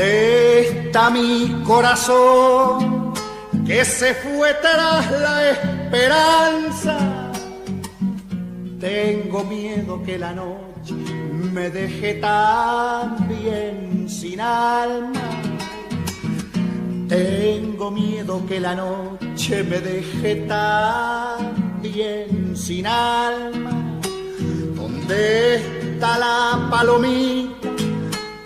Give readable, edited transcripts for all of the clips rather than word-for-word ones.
¿Dónde está mi corazón que se fue tras la esperanza? Tengo miedo que la noche me deje también sin alma. Tengo miedo que la noche me deje también sin alma. ¿Dónde está la palomita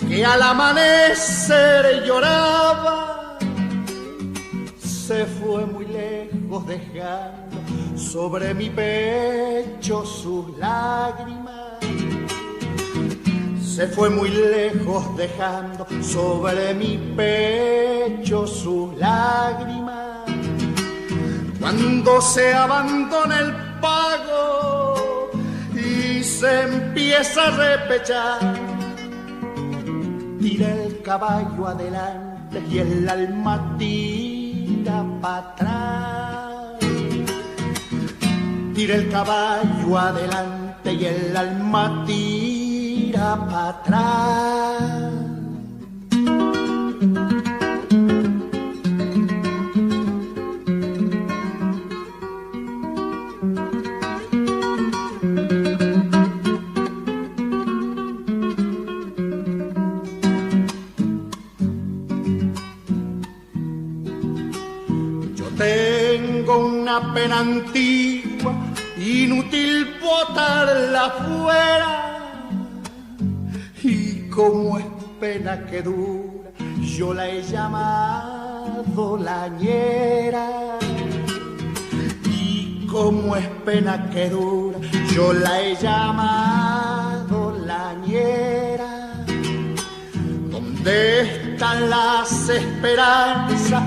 que al amanecer lloraba? Se fue muy lejos dejando sobre mi pecho sus lágrimas. Se fue muy lejos dejando sobre mi pecho sus lágrimas. Cuando se abandona el pago y se empieza a repechar, tira el caballo adelante y el alma tira para atrás. Tira el caballo adelante y el alma tira para atrás. Tengo una pena antigua, inútil botarla fuera. Y como es pena que dura, yo la he llamado lañera. Y como es pena que dura, yo la he llamado lañera. ¿Dónde están las esperanzas?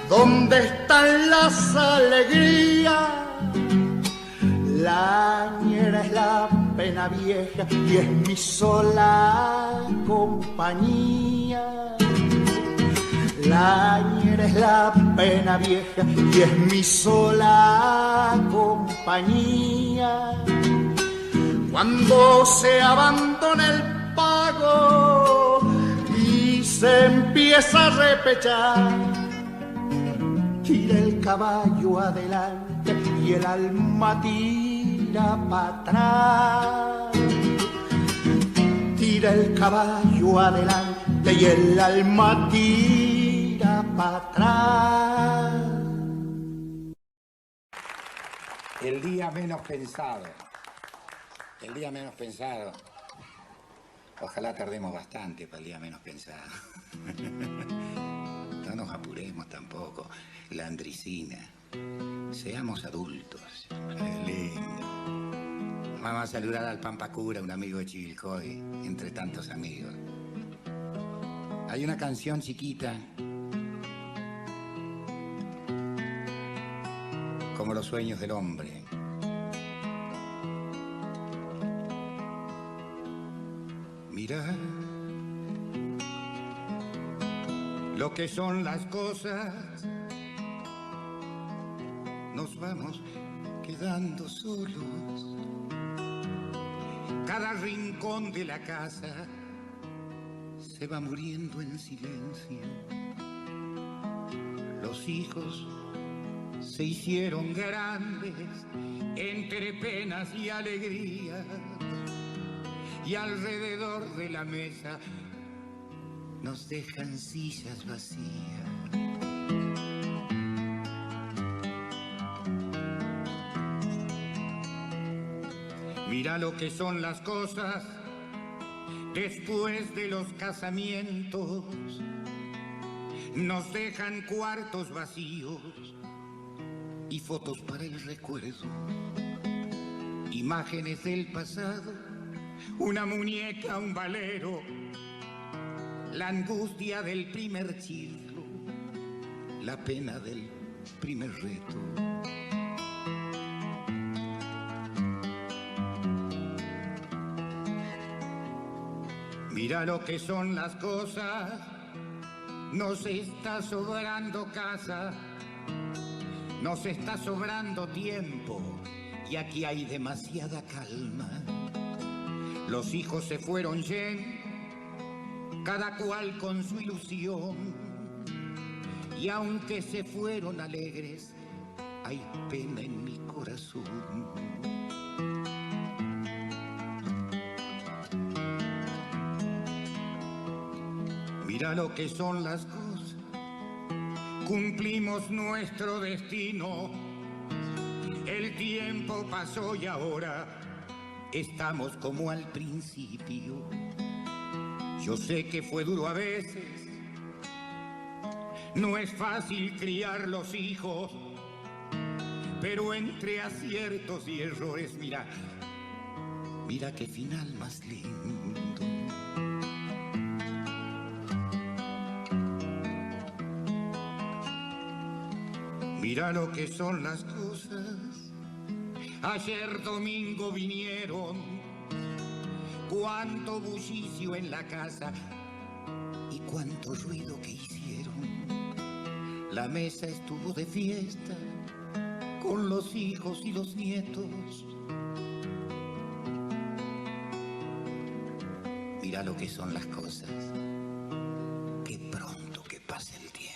¿Dónde están las alegrías? La ñera es la pena vieja y es mi sola compañía. La ñera es la pena vieja y es mi sola compañía. Cuando se abandona el pago y se empieza a repechar, tira el caballo adelante y el alma tira para atrás. Tira el caballo adelante y el alma tira para atrás. El día menos pensado. El día menos pensado. Ojalá tardemos bastante para el día menos pensado. No nos apuremos tampoco. La andricina. Seamos adultos. Es lindo. Vamos a saludar al Pampacura, un amigo de Chivilcoy, entre tantos amigos. Hay una canción chiquita, como los sueños del hombre. Mira lo que son las cosas, nos vamos quedando solos. Cada rincón de la casa se va muriendo en silencio. Los hijos se hicieron grandes entre penas y alegrías, y alrededor de la mesa nos dejan sillas vacías. Mira lo que son las cosas después de los casamientos. Nos dejan cuartos vacíos y fotos para el recuerdo. Imágenes del pasado, una muñeca, un valero, la angustia del primer chiflo, la pena del primer reto. Mira lo que son las cosas, nos está sobrando casa, nos está sobrando tiempo, y aquí hay demasiada calma. Los hijos se fueron yendo cada cual con su ilusión. Y aunque se fueron alegres, hay pena en mi corazón. Mira lo que son las cosas, cumplimos nuestro destino. El tiempo pasó y ahora estamos como al principio. Yo sé que fue duro a veces, no es fácil criar los hijos, pero entre aciertos y errores, mira, mira qué final más lindo. Mira lo que son las cosas. Ayer domingo vinieron, cuánto bullicio en la casa y cuánto ruido que hicieron. La mesa estuvo de fiesta con los hijos y los nietos. Mira lo que son las cosas. Qué pronto que pasa el tiempo.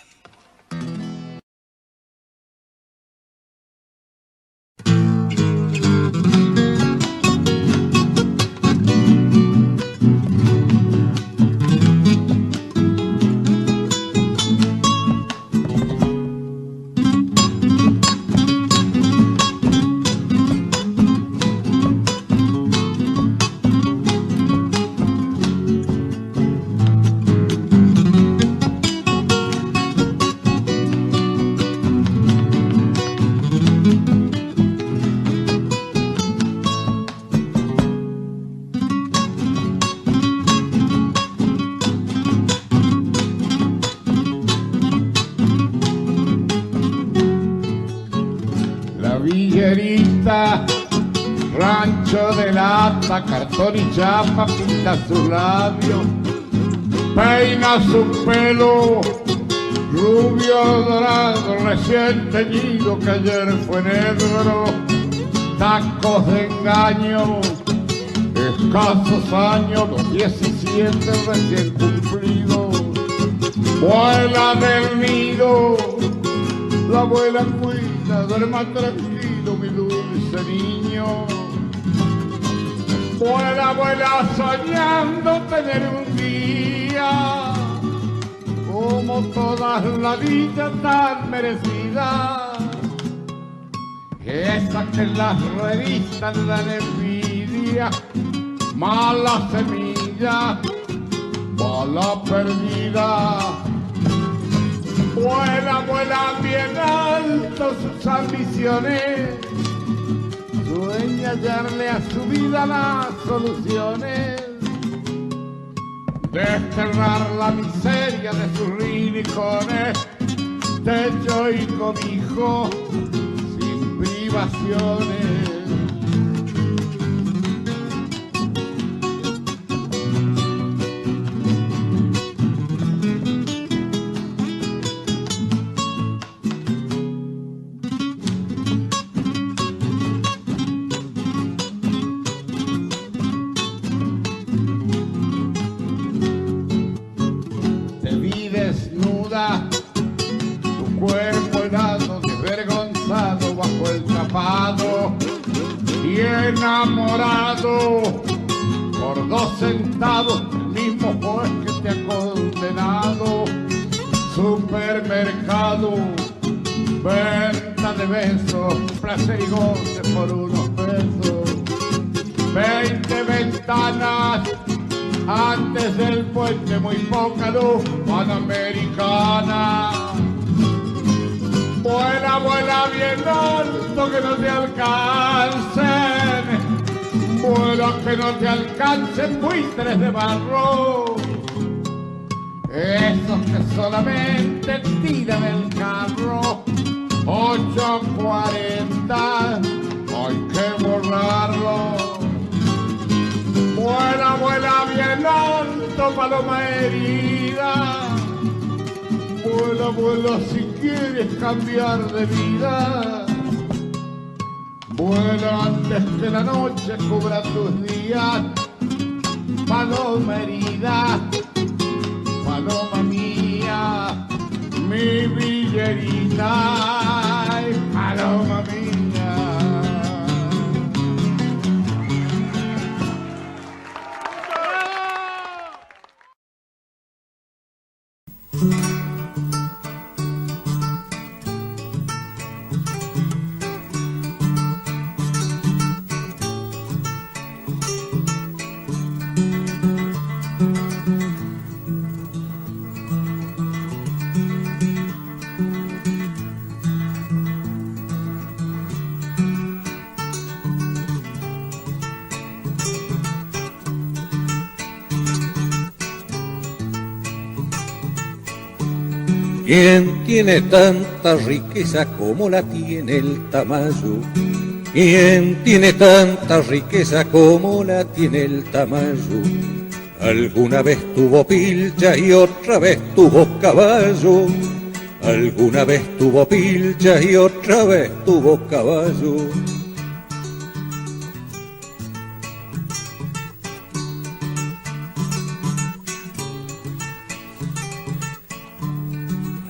Rancho de lata, cartón y chapa, pinta sus labios, peina su pelo, rubio dorado, recién teñido que ayer fue negro, tacos de engaño, escasos años, los 17 recién cumplidos, vuela del nido, la abuela cuida, duerma tranquilo mi dulce niño. Vuela, vuela soñando tener un día como todas las dichas tan merecidas, esa que en las revistas dan envidia, mala semilla, bala perdida. Vuela, vuela bien alto sus ambiciones, sueña hallarle a su vida las soluciones, desterrar la miseria de sus rincones, techo y cobijo sin privaciones. Tu cuerpo helado, desvergonzado bajo el tapado y enamorado por 2 centavos, el mismo juez que te ha condenado. Supermercado, venta de besos, placer y goce por unos pesos. 20 ventanas antes del puente, muy poca luz, panamericana. Vuela, vuela bien alto que no te alcancen, vuela que no te alcancen buitres de barro, esos que solamente tiran el carro. 8:40, hay que borrarlo. Vuela, vuela bien alto, paloma herida. Vuela, vuela si quieres cambiar de vida. Vuela antes que la noche cubra tus días. Paloma herida, paloma mía, mi villerita, ay, paloma mía. ¿Quién tiene tanta riqueza como la tiene el Tamayo? ¿Quién tiene tanta riqueza como la tiene el Tamayo? Alguna vez tuvo pilcha y otra vez tuvo caballo. Alguna vez tuvo pilcha y otra vez tuvo caballo.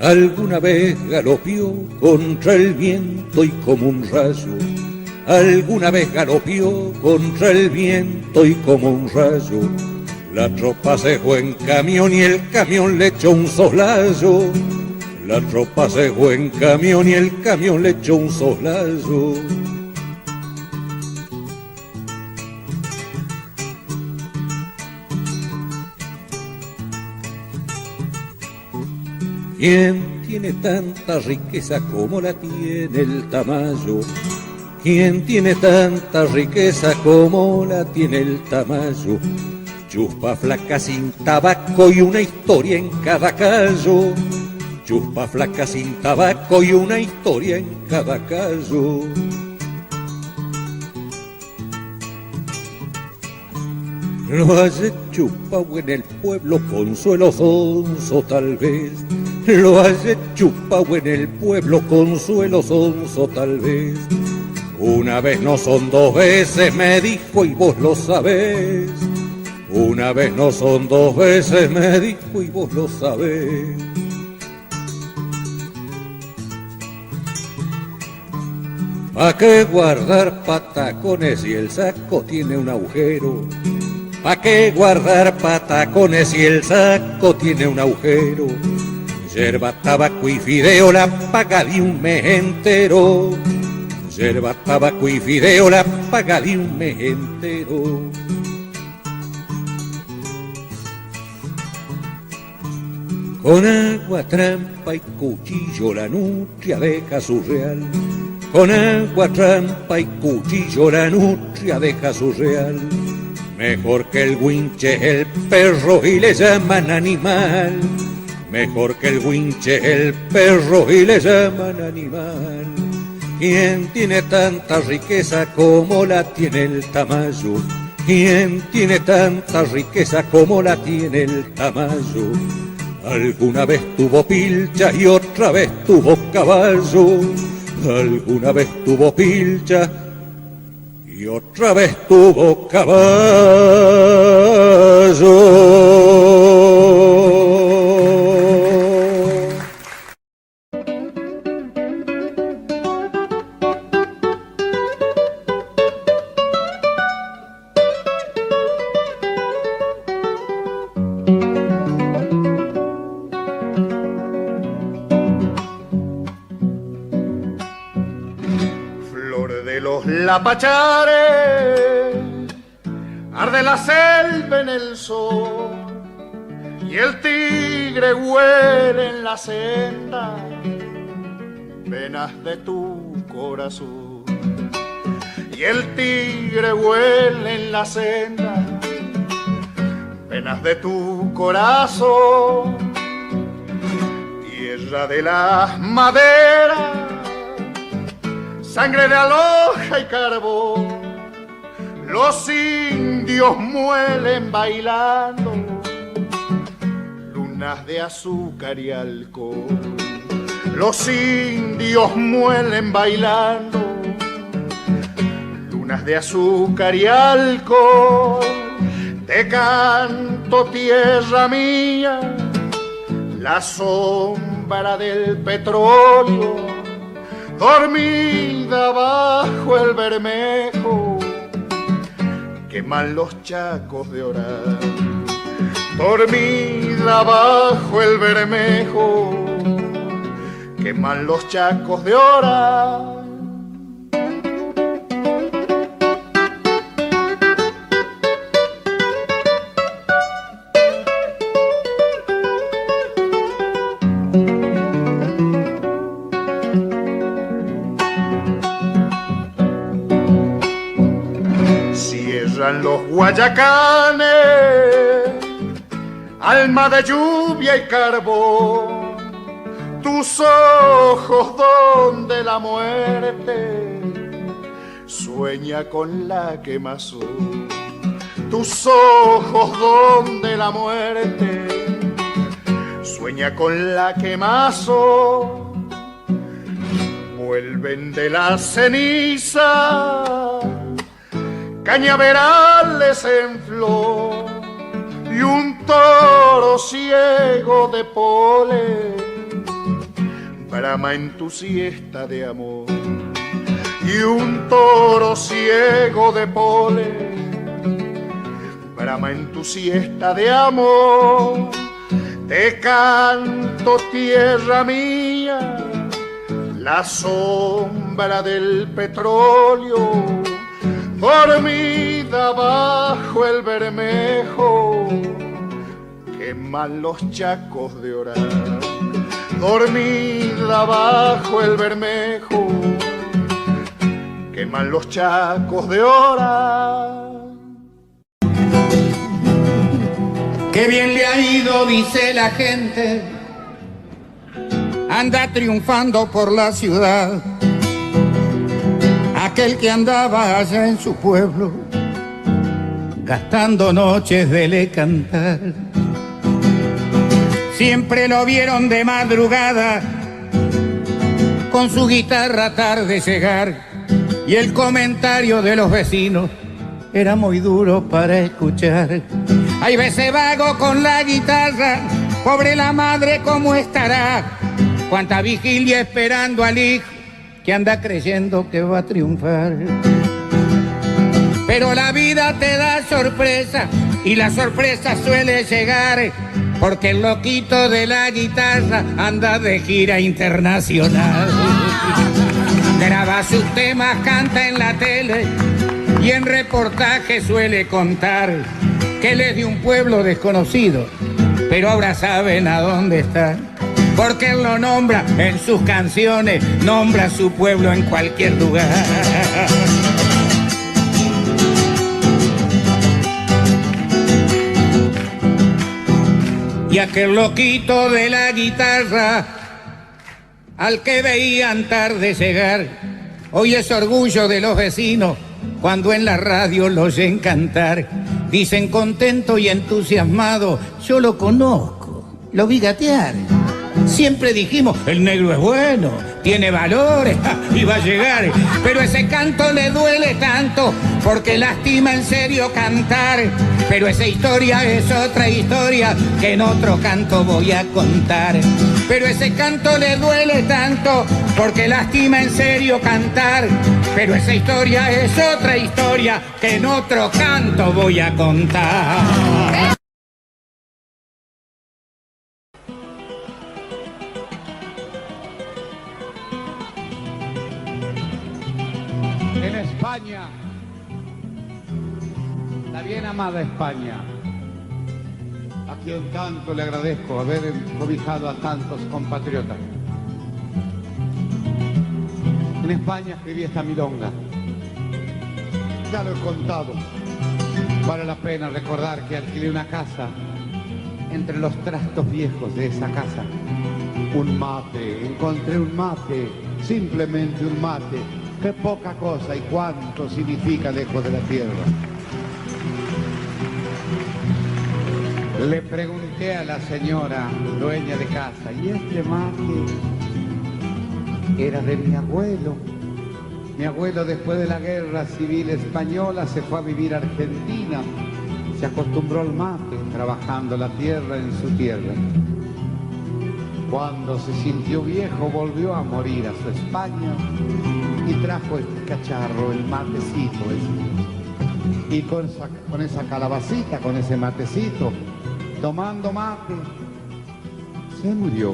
Alguna vez galopió contra el viento y como un rayo. Alguna vez galopió contra el viento y como un rayo. La tropa se fue en camión y el camión le echó un soslayo. La tropa se fue en camión y el camión le echó un soslayo. ¿Quién tiene tanta riqueza como la tiene el Tamayo? ¿Quién tiene tanta riqueza como la tiene el Tamayo? Chuspa flaca sin tabaco y una historia en cada callo. Chuspa flaca sin tabaco y una historia en cada callo. Lo hace chupao en el pueblo Consuelo Sonso tal vez. Lo hace chupao en el pueblo Consuelo Sonso tal vez. Una vez no son dos veces, me dijo y vos lo sabés. Una vez no son dos veces, me dijo y vos lo sabés. ¿Pa' qué guardar patacones si el saco tiene un agujero? ¿Pa' qué guardar patacones si el saco tiene un agujero? Yerba, tabaco y fideo, la paga de un mes entero. Yerba, tabaco y fideo, la paga de un mes entero. Con agua, trampa y cuchillo la nutria deja su real. Con agua, trampa y cuchillo la nutria deja su real. Mejor que el huinche el perro y le llaman animal. Mejor que el huinche el perro y le llaman animal. ¿Quién tiene tanta riqueza como la tiene el Tamayo? ¿Quién tiene tanta riqueza como la tiene el Tamayo? Alguna vez tuvo pilcha y otra vez tuvo caballo. Alguna vez tuvo pilcha y otra vez tuvo caballo. Lapachares, arde la selva en el sol y el tigre huele en la senda venas de tu corazón. Y el tigre huele en la senda venas de tu corazón. Tierra de las maderas, sangre de aloja y carbón, los indios muelen bailando, lunas de azúcar y alcohol. Los indios muelen bailando, lunas de azúcar y alcohol. Te canto, tierra mía, la sombra del petróleo, dormida bajo el bermejo, queman los chacos de orar. Dormida bajo el bermejo, queman los chacos de orar. Cierran los guayacanes, alma de lluvia y carbón, tus ojos donde la muerte sueña con la quemazón. Tus ojos donde la muerte sueña con la quemazón. Vuelven de la ceniza cañaverales en flor y un toro ciego de polen brama en tu siesta de amor. Y un toro ciego de polen brama en tu siesta de amor. Te canto, tierra mía, la sombra del petróleo, dormida bajo el bermejo, queman los chacos de orar. Dormida bajo el bermejo, queman los chacos de orar. Qué bien le ha ido, dice la gente, anda triunfando por la ciudad. Aquel que andaba allá en su pueblo, gastando noches de le cantar. Siempre lo vieron de madrugada, con su guitarra tarde llegar, y el comentario de los vecinos era muy duro para escuchar. Hay veces vago con la guitarra, pobre la madre cómo estará, cuánta vigilia esperando al hijo que anda creyendo que va a triunfar. Pero la vida te da sorpresa y la sorpresa suele llegar, porque el loquito de la guitarra anda de gira internacional. Graba sus temas, canta en la tele y en reportaje suele contar que él es de un pueblo desconocido, pero ahora saben a dónde está. Porque él lo nombra en sus canciones, nombra su pueblo en cualquier lugar. Y aquel loquito de la guitarra, al que veían tarde llegar, hoy es orgullo de los vecinos cuando en la radio lo oyen cantar. Dicen contento y entusiasmado, yo lo conozco, lo vi gatear. Siempre dijimos, el negro es bueno, tiene valores y va a llegar. Pero ese canto le duele tanto porque lastima en serio cantar. Pero esa historia es otra historia que en otro canto voy a contar. Pero ese canto le duele tanto porque lastima en serio cantar. Pero esa historia es otra historia que en otro canto voy a contar. En España, la bien amada España, a quien tanto le agradezco haber cobijado a tantos compatriotas. En España escribí esta milonga. Ya lo he contado. Vale la pena recordar que alquilé una casa. Entre los trastos viejos de esa casa, un mate, encontré un mate, simplemente un mate. Qué poca cosa y cuánto significa lejos de la tierra. Le pregunté a la señora dueña de casa, ¿y este mate? Era de mi abuelo. Mi abuelo, después de la guerra civil española, se fue a vivir a Argentina. Se acostumbró al mate, trabajando la tierra en su tierra. Cuando se sintió viejo volvió a morir a su España y trajo este cacharro, el matecito ese. Y con esa calabacita, con ese matecito, tomando mate, se murió.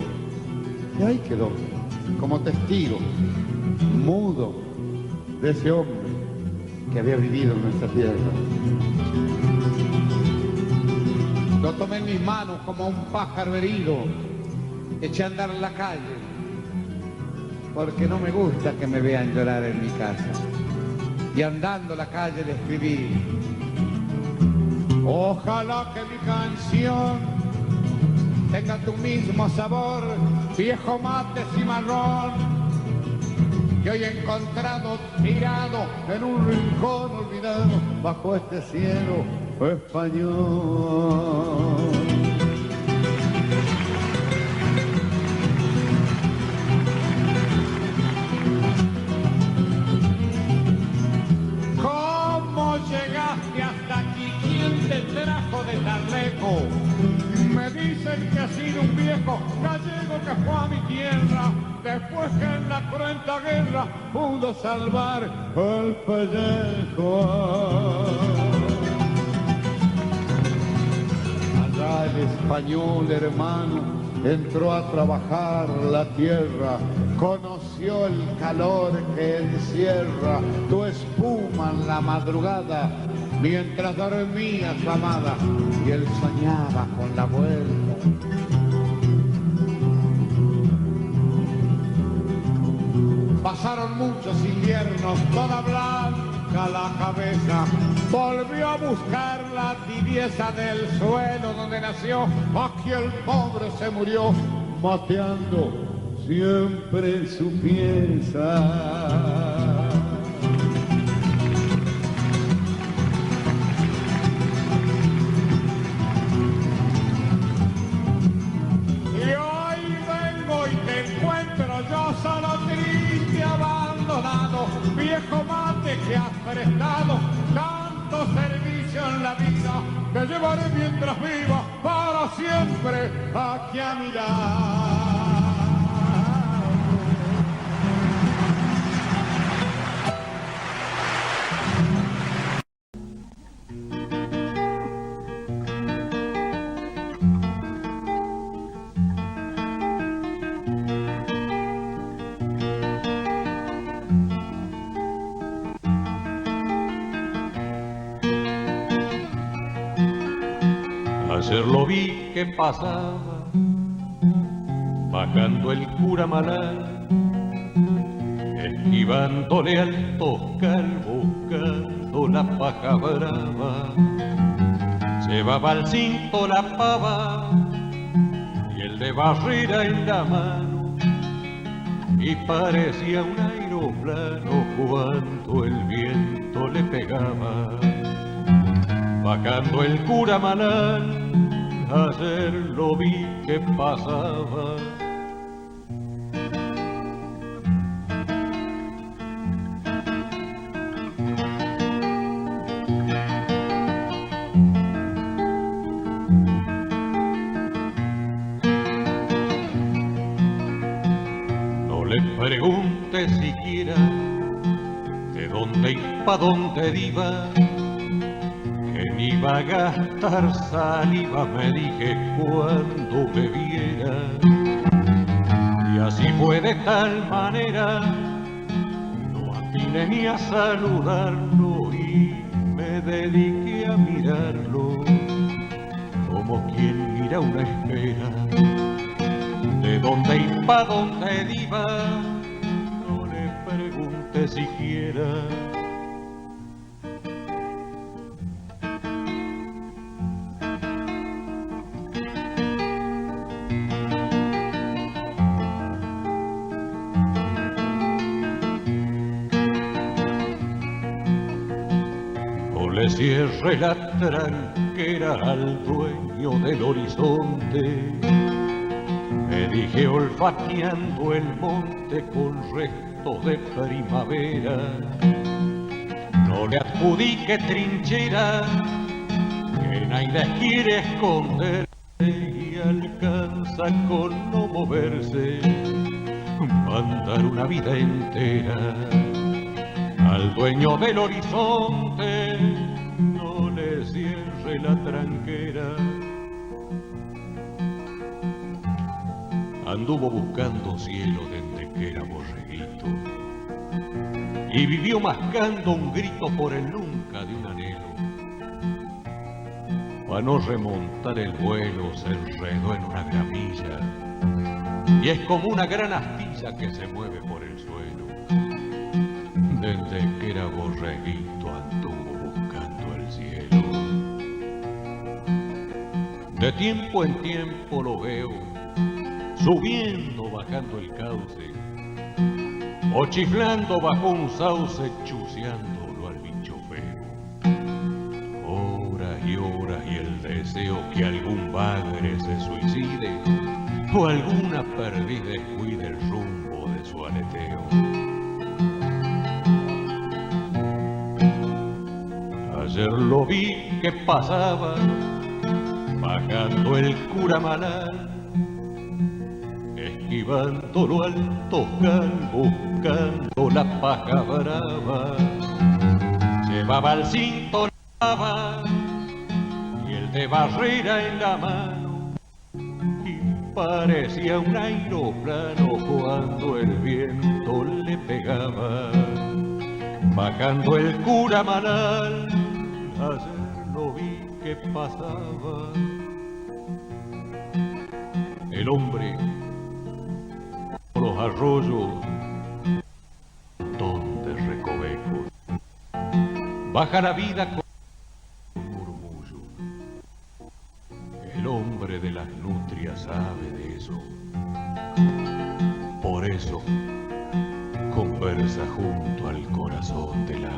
Y ahí quedó, como testigo, mudo, de ese hombre que había vivido en nuestra tierra. Lo tomé en mis manos como un pájaro herido, eché a andar en la calle, porque no me gusta que me vean llorar en mi casa. Y andando la calle le escribí: ojalá que mi canción tenga tu mismo sabor, viejo mate cimarrón, que hoy he encontrado tirado en un rincón olvidado bajo este cielo español. ¿Cómo llegaste hasta aquí? ¿Quién te trajo de tan lejos? Me dicen que ha sido un viejo gallego que fue a mi tierra después que en la cruenta guerra pudo salvar el pellejo. Allá el español hermano entró a trabajar la tierra, conoció el calor que encierra tu espuma en la madrugada, mientras dormía su amada y él soñaba con la vuelta. Pasaron muchos inviernos, toda blanca la cabeza, volvió a buscar la tibieza del suelo donde nació, aquí el pobre se murió, mateando siempre en su pieza. Viejo mate que has prestado tanto servicio en la vida, te llevaré mientras viva para siempre aquí a mirar. Ayer lo vi que pasaba, bajando el cura Malán, esquivándole al Toscal, buscando la paja brava. Llevaba al cinto la pava y el de barrera en la mano, y parecía un aeroplano cuando el viento le pegaba. Bajando el cura Malán, ayer lo vi que pasaba. No le pregunte siquiera de dónde y pa' dónde iba, iba a gastar saliva, me dije cuando me viera. Y así fue de tal manera, no atiné ni a saludarlo y me dediqué a mirarlo como quien mira una espera. De dónde y pa' dónde iba, no le pregunté siquiera. Le cierre la tranquera al dueño del horizonte, me dije olfateando el monte con resto de primavera. No le adjudique trinchera, que nadie quiere esconderse, y alcanza con no moverse, mandar una vida entera. Al dueño del horizonte no le cierre la tranquera. Anduvo buscando cielo desde que era borreguito y vivió mascando un grito por el nunca de un anhelo. Pa' no remontar el vuelo se enredó en una gramilla y es como una gran astilla que se mueve por el suelo. Desde que era borreguito anduvo buscando el cielo. De tiempo en tiempo lo veo, subiendo, bajando el cauce, o chiflando bajo un sauce, chuceándolo al bicho feo. Horas y el deseo que algún bagre se suicide, o alguna perdiz descuide el rumbo de su aleteo. Ayer lo vi que pasaba, bajando el Curamalal, esquivando lo alto buscando la paja brava. Llevaba el cinto la lava y el de barrera en la mano, y parecía un aeroplano cuando el viento le pegaba. Bajando el Curamalal, ayer lo vi que pasaba. El hombre, los arroyos, un montón de recovecos, baja la vida con un murmullo. El hombre de las nutrias sabe de eso, por eso conversa junto al corazón del agua.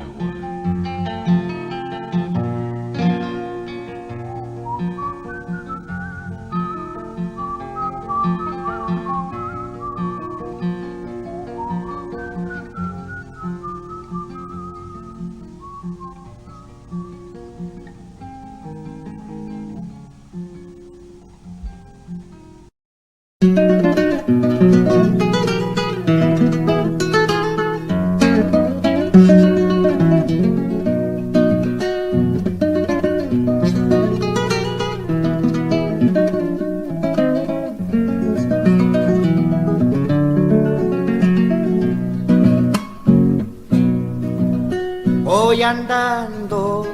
Voy andando,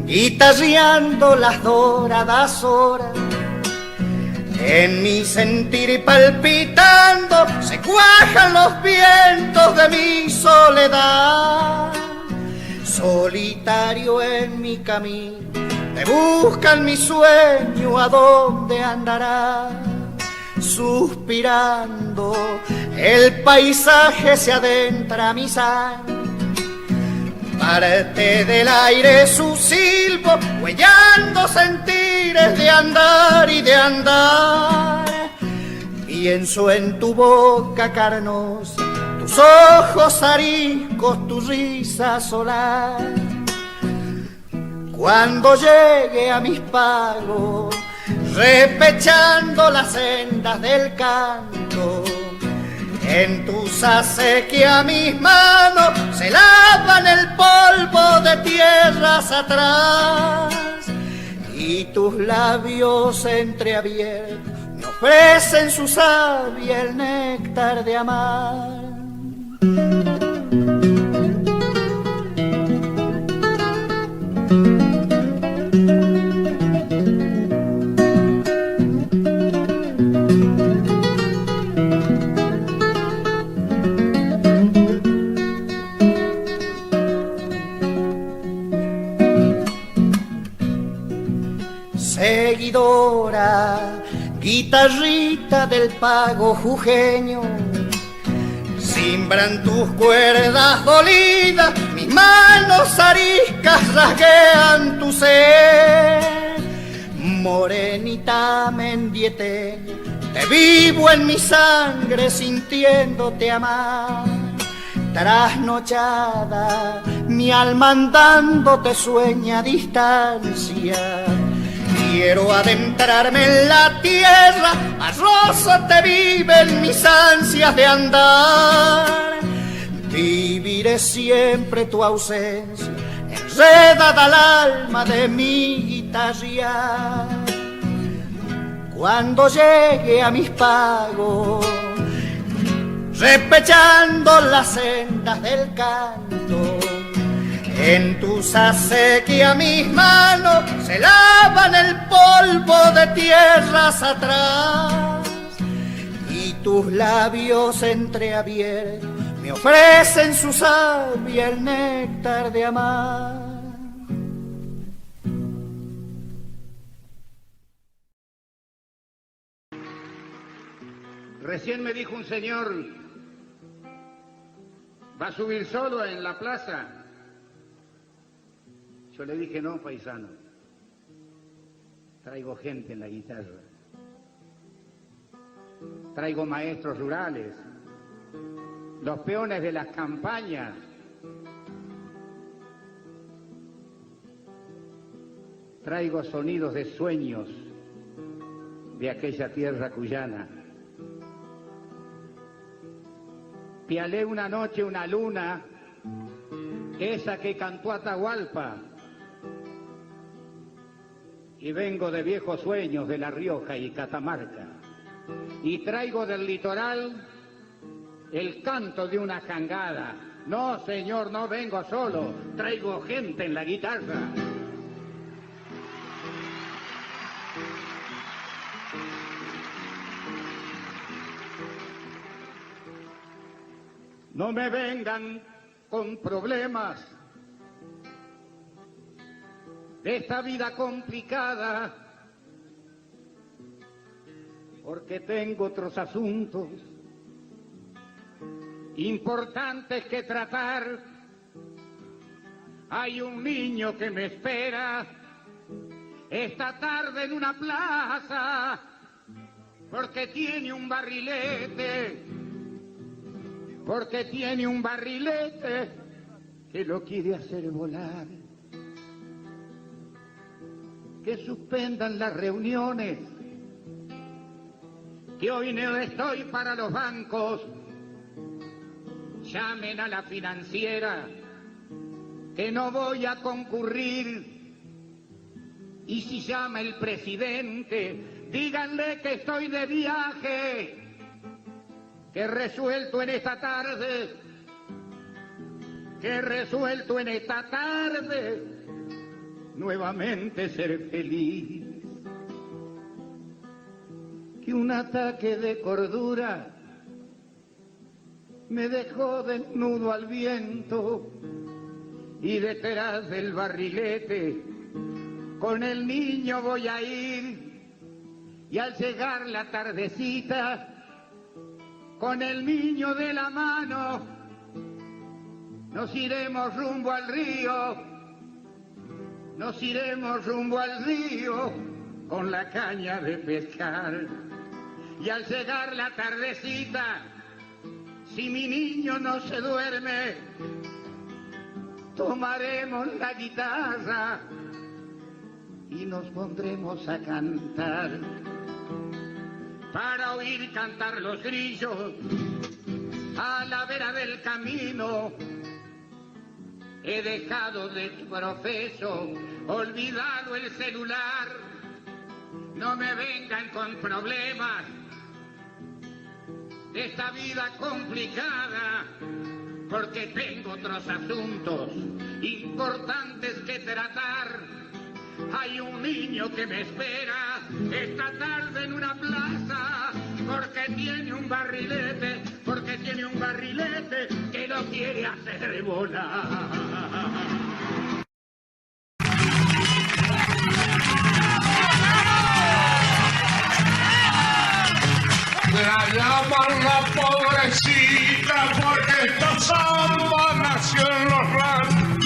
guitarreando las doradas horas, en mi sentir palpitando se cuajan los vientos de mi soledad. Solitario en mi camino, me buscan mi sueño, ¿a dónde andará? Suspirando, el paisaje se adentra a mi sangre. Parte del aire su silbo, huellando sentires de andar y de andar. Pienso en tu boca carnosa, tus ojos ariscos, tu risa solar. Cuando llegue a mis pagos, repechando las sendas del canto, en tus acequias mis manos se lavan el polvo de tierras atrás, y tus labios entreabiertos me ofrecen su savia, el néctar de amar. Seguidora, guitarrita del pago jujeño, simbran tus cuerdas dolidas, mis manos ariscas rasguean tu ser. Morenita mendiete, te vivo en mi sangre sintiéndote amar. Trasnochada, mi alma andando te sueña a distancia, Quiero adentrarme en la tierra, arrózate, vive en mis ansias de andar. Viviré siempre tu ausencia, enredada al alma de mi guitarra. Cuando llegue a mis pagos, repechando las sendas del canto, en tus acequias mis manos se lavan el polvo de tierras atrás, y tus labios entreabiertos me ofrecen su savia, el néctar de amar. Recién me dijo un señor, ¿va a subir solo en la plaza? Yo le dije, no, paisano, traigo gente en la guitarra, traigo maestros rurales, los peones de las campañas, traigo sonidos de sueños de aquella tierra cuyana. Pialé una noche una luna, esa que cantó Atahualpa, y vengo de viejos sueños de La Rioja y Catamarca, y traigo del litoral el canto de una jangada. No, señor, no vengo solo, traigo gente en la guitarra. No me vengan con problemas de esta vida complicada, porque tengo otros asuntos importantes que tratar. Hay un niño que me espera esta tarde en una plaza, porque tiene un barrilete, que lo quiere hacer volar. Que suspendan las reuniones, que hoy no estoy para los bancos. Llamen a la financiera, que no voy a concurrir. Y si llama el presidente, díganle que estoy de viaje, que he resuelto en esta tarde, nuevamente ser feliz. Que un ataque de cordura me dejó desnudo al viento, y detrás del barrilete con el niño voy a ir, y al llegar la tardecita con el niño de la mano nos iremos rumbo al río con la caña de pescar. Y al llegar la tardecita, si mi niño no se duerme, tomaremos la guitarra y nos pondremos a cantar, para oír cantar los grillos a la vera del camino. He dejado de profeso, olvidado el celular. No me vengan con problemas de esta vida complicada, porque tengo otros asuntos importantes que tratar. Hay un niño que me espera esta tarde en una plaza, porque tiene un barrilete, que lo quiere hacer volar. La llaman la pobrecita porque esta samba nació en los ranchos.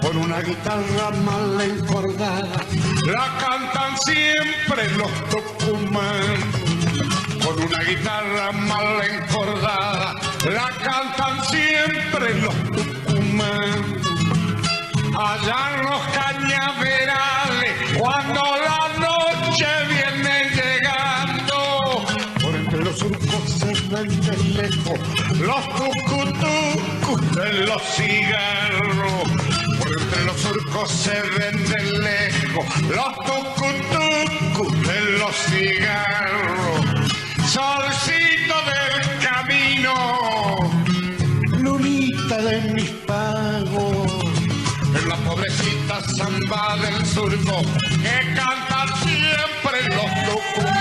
Con una guitarra mal encordada, la cantan siempre los tucumanos. Con una guitarra mal encordada, la cantan siempre los tucumanos. Allá en los cañaverales, cuando la festejo, los tucutucus de los cigarros. Por entre los surcos se venden lejos, los tucutucus de los cigarros. Solcito del camino, lunita de mis pagos, en la pobrecita samba del surco que cantan siempre los tucumanos.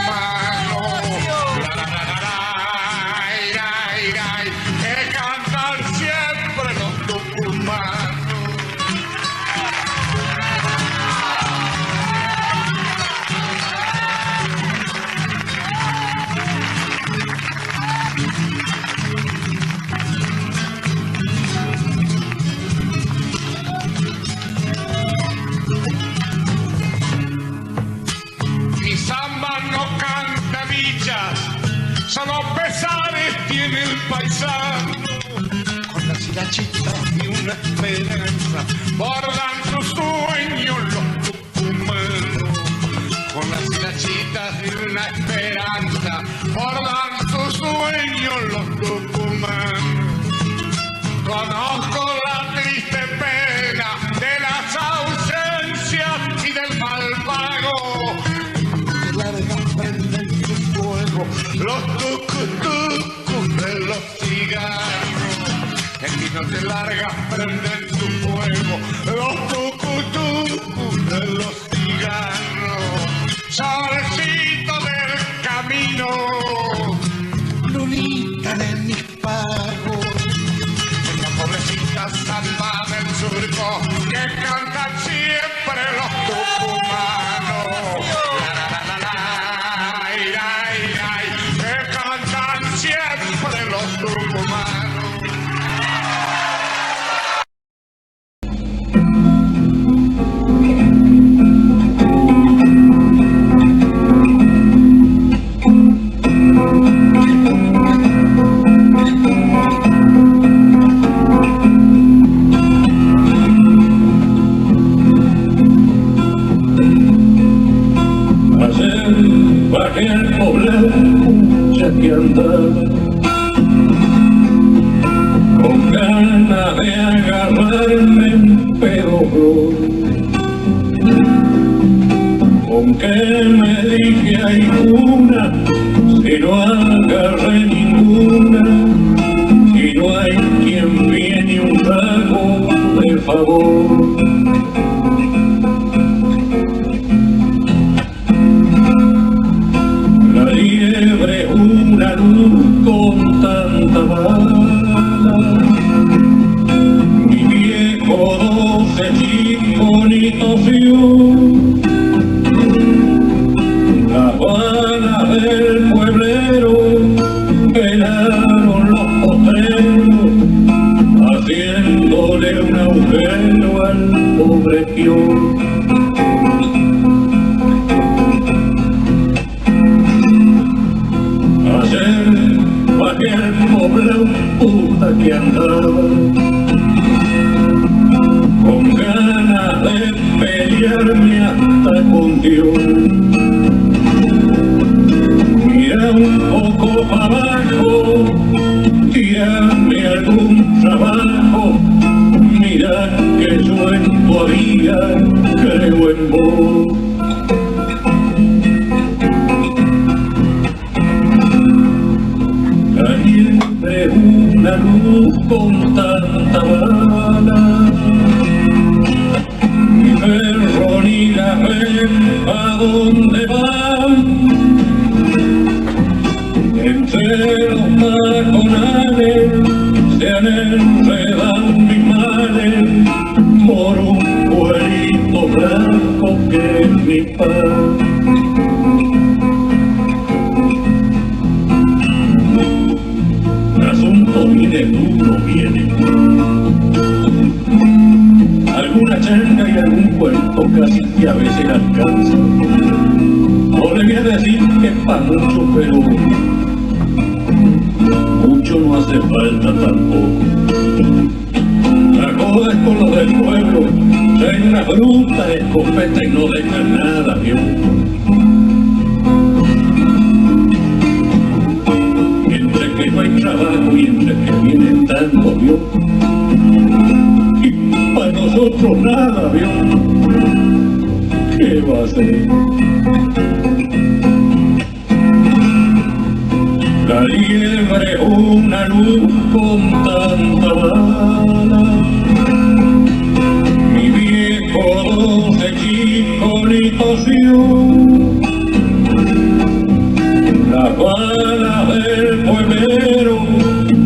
Que cantan siempre los tucumanos. Solo pesares tiene el paisano, con las hilachitas y una esperanza, bordan sus sueños los tucumanos. Con las hilachitas y una esperanza, bordan sus sueños los tucumanos. Conozco la triste pena de las ausencias y del mal pago. Los tucutucus de los cigarros, en mi noche larga prenden su fuego. Los tucutucus de los cigarros, solcito del camino, lunita de mis pagos, en la pobrecita samba del surco que cantan siempre los tucumanos. Siempre los tucumanos. Ayer bajé al poblado ya que andaba con ganas de agarrarme un pedo, con que me dije hay una, si no agarré ninguna, y no hay quien viene un trago de favor. La liebre una luz con tanta bala, mi viejo 12 chiconitos vio. Las balas del pueblero velaron los potreros, haciéndole un agujero al pobre peón. Ayer bajé al poblado puta que andaba con ganas de pelearme hasta con Dios. Mira un poco para abajo, tírame algún trabajo, mira que yo en tu vida creo en vos. Caliente una luz con tanta bala, mi perro ni la ve a dónde va. Entre los taconales se han enredado mis males por un pueblito blanco que es mi paz. Viene duro, viene. Alguna charca y algún cuento casi que a veces alcanza. No le voy a decir que es para mucho, pero mucho no hace falta tampoco. La joda es con los del pueblo, traen una bruta escopeta y no dejan nada, Dios. Entre que no hay trabajo mientras que viene tanto, ¿vio? Y para nosotros nada, ¿vio? ¿Qué va a ser? La liebre una luz con tanta bala, mi viejo 12 chicolitos yo. Las balas del pueblero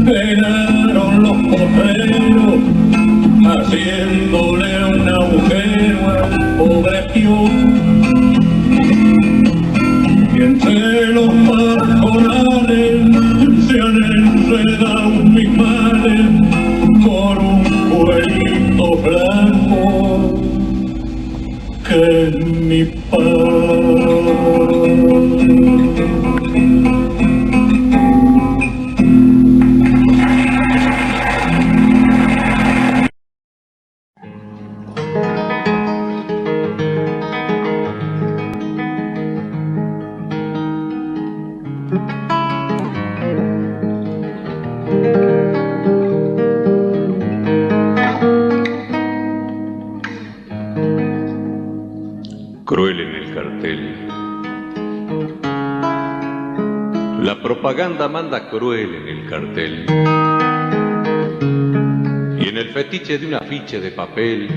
pegaron los potreros, haciéndole un agujero al pobre peón. Y entre los pajonales se han enredado mis males por un cuerito blanco que es mi paz. Cruel en el cartel. La propaganda manda cruel en el cartel. Y en el fetiche de un afiche de papel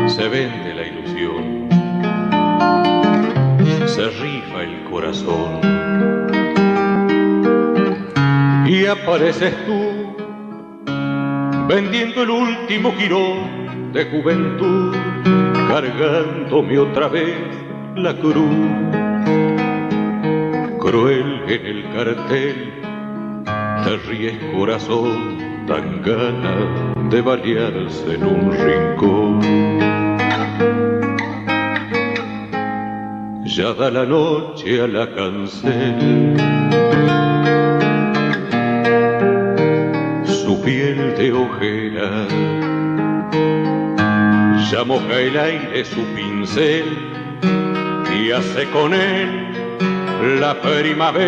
se vende la ilusión, se rifa el corazón. Y apareces tú vendiendo el último jirón de juventud, cargándome otra vez la cruz. Cruel en el cartel, te ríes corazón, dan ganas de balearse en un rincón. Ya da la noche a la cancel, su piel de ojera, ya moja el aire su pincel y hace con él la primavera.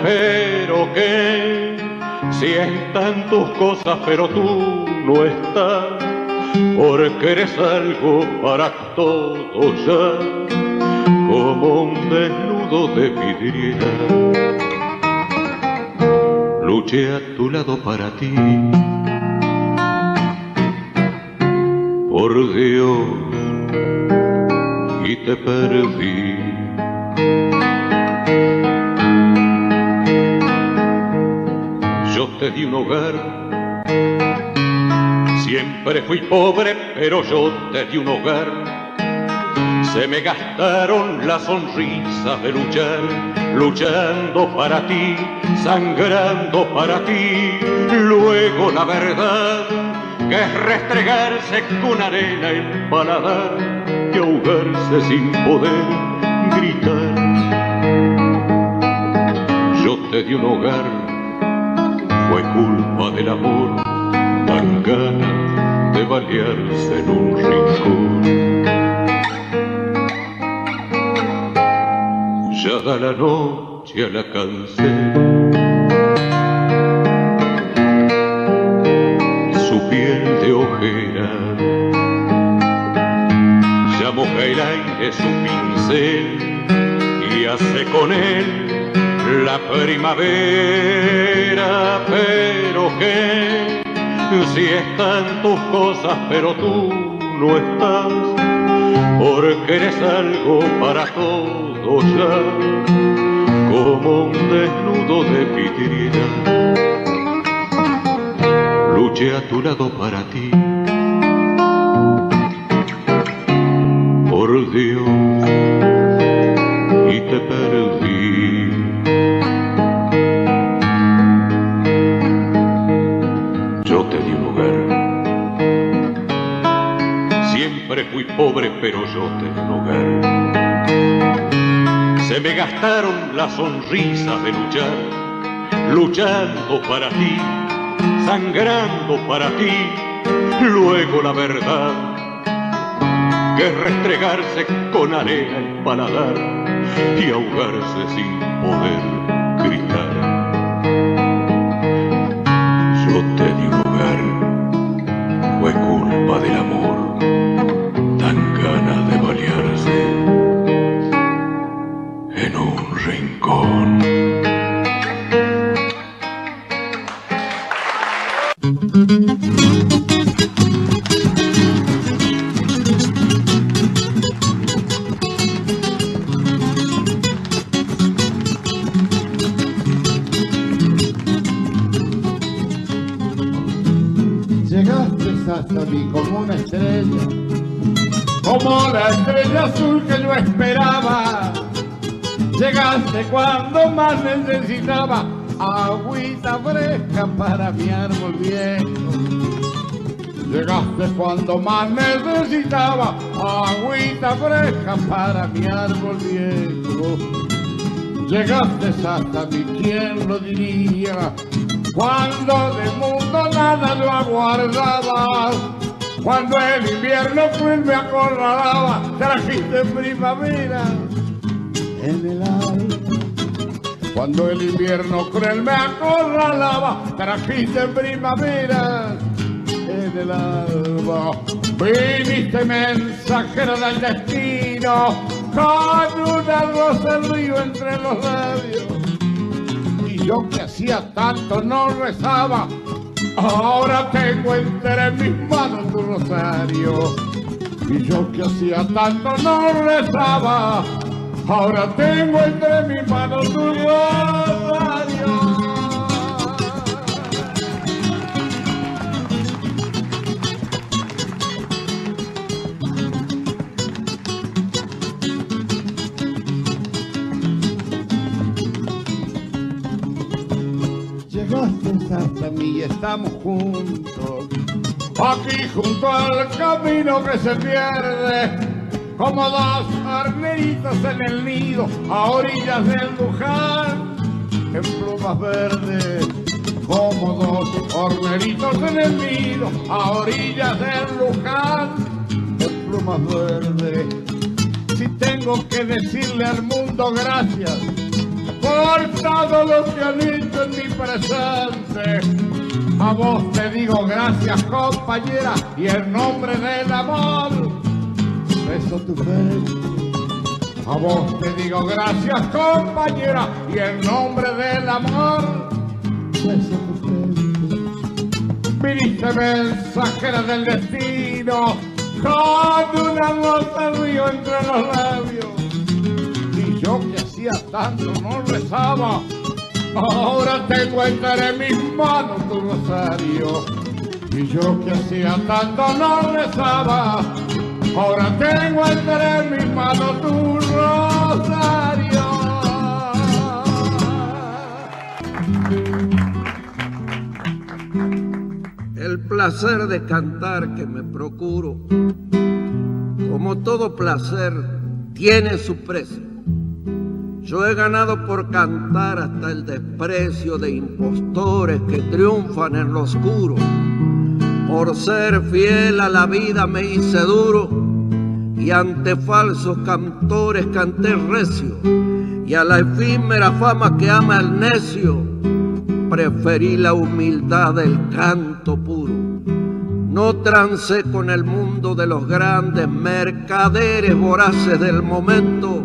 Pero que si están tus cosas pero tú no estás, porque eres algo para todos ya, como un desnudo de vidriera. Luché a tu lado para ti, por Dios, y te perdí. Yo te di un hogar, siempre fui pobre, pero yo te di un hogar. Se me gastaron las sonrisas de luchar, luchando para ti, sangrando para ti. Luego la verdad, que es restregarse con arena el paladar y ahogarse sin poder gritar. Yo te di un hogar, fue culpa del amor, dan ganas de balearse en un rincón. Ya da la noche a la cancel, su piel de ojera, ya moja el aire su pincel y hace con él la primavera. Pero que si están tus cosas pero tú no estás, porque eres algo para todos ya, como un desnudo de vidriera. Luché a tu lado para ti, por Dios, y te perdí. Yo te di un hogar, siempre fui pobre, pero yo te di un hogar. Se me gastaron las sonrisas de luchar, luchando para ti, sangrando para ti. Luego la verdad, que es restregarse con arena el paladar y ahogarse sin poder gritar. visto ni como una estrella, como la estrella azul que yo esperaba. Llegaste cuando más necesitaba agüita fresca para mi árbol viejo. Llegaste cuando más necesitaba agüita fresca para mi árbol viejo. Llegaste hasta mí, ¿quién lo diría? Cuando del mundo nada yo aguardaba, cuando el invierno cruel me acorralaba, trajiste primavera en el alma. Cuando el invierno cruel me acorralaba, trajiste primavera en el alba. Viniste mensajero del destino, con una rosa del río entre los labios. Y yo que hacía tanto no rezaba, ahora tengo entre mis manos tu rosario. Y yo que hacía tanto no rezaba, ahora tengo entre mis manos tu rosario. Llegaste hasta mí y estamos juntos, aquí junto al camino que se pierde, como dos arneritos en el nido, a orillas del Luján, en plumas verdes. Como dos horneritos en el nido, a orillas del Luján, en plumas verdes. Si tengo que decirle al mundo gracias por todo lo que han hecho en mi presente, a vos te digo gracias, compañera, y en nombre del amor beso tu frente. A vos te digo gracias, compañera, y en nombre del amor beso tu frente. Viniste mensajera del destino, con una rosa del río entre los labios. Y yo que hacía tanto no rezaba, ahora tengo entre mis manos tu rosario. Y yo que hacía tanto no rezaba, ahora tengo entre mis manos tu rosario. El placer de cantar que me procuro, como todo placer, tiene su precio. Yo he ganado por cantar hasta el desprecio de impostores que triunfan en lo oscuro. Por ser fiel a la vida me hice duro, y ante falsos cantores canté recio, y a la efímera fama que ama el necio preferí la humildad del canto puro. No trancé con el mundo de los grandes mercaderes voraces del momento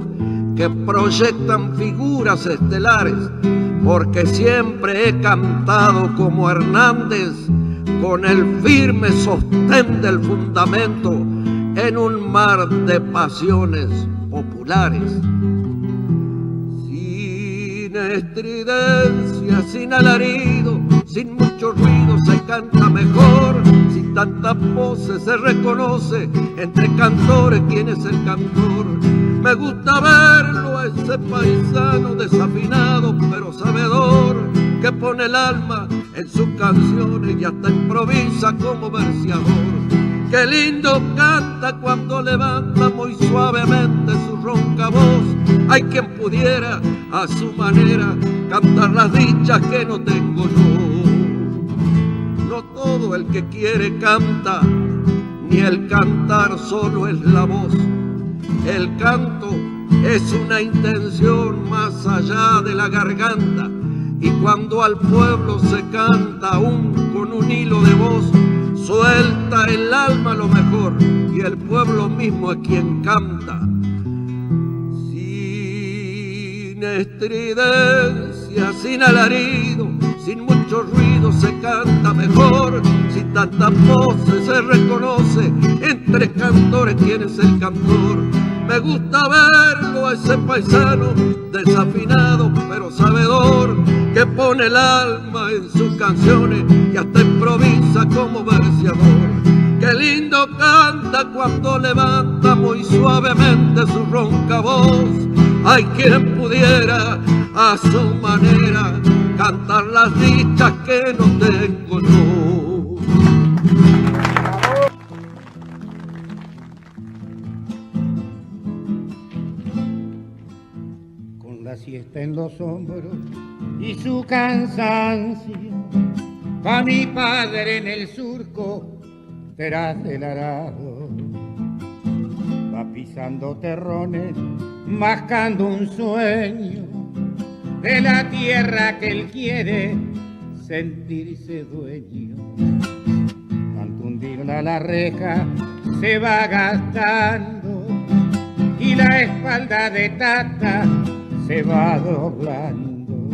que proyectan figuras estelares, porque siempre he cantado como Hernández, con el firme sostén del fundamento, en un mar de pasiones populares. Sin estridencia, sin alarido, sin mucho ruido se canta mejor, sin tantas voces se reconoce entre cantores quién es el cantor. Me gusta verlo a ese paisano desafinado pero sabedor, que pone el alma en sus canciones y hasta improvisa como verseador. Qué lindo canta cuando levanta muy suavemente su ronca voz. Hay quien pudiera a su manera cantar las dichas que no tengo yo. No todo el que quiere canta, ni el cantar solo es la voz. El canto es una intención más allá de la garganta, y cuando al pueblo se canta aún con un hilo de voz, suelta el alma lo mejor, y el pueblo mismo es quien canta. Sin estridencia, sin alarido, sin mucho ruido se canta mejor, sin tantas voces se reconoce entre cantores quién es el cantor. Me gusta verlo a ese paisano desafinado pero sabedor, que pone el alma en sus canciones y hasta improvisa como verseador. Qué lindo canta cuando levanta muy suavemente su ronca voz. Hay quien pudiera a su manera cantar las dichas que no tengo yo. Con la siesta en los hombros y su cansancio, va mi padre en el surco tras del arado. Va pisando terrones, mascando un sueño de la tierra que él quiere sentirse dueño. Tanto hundirla a la reja se va gastando y la espalda de Tata se va doblando.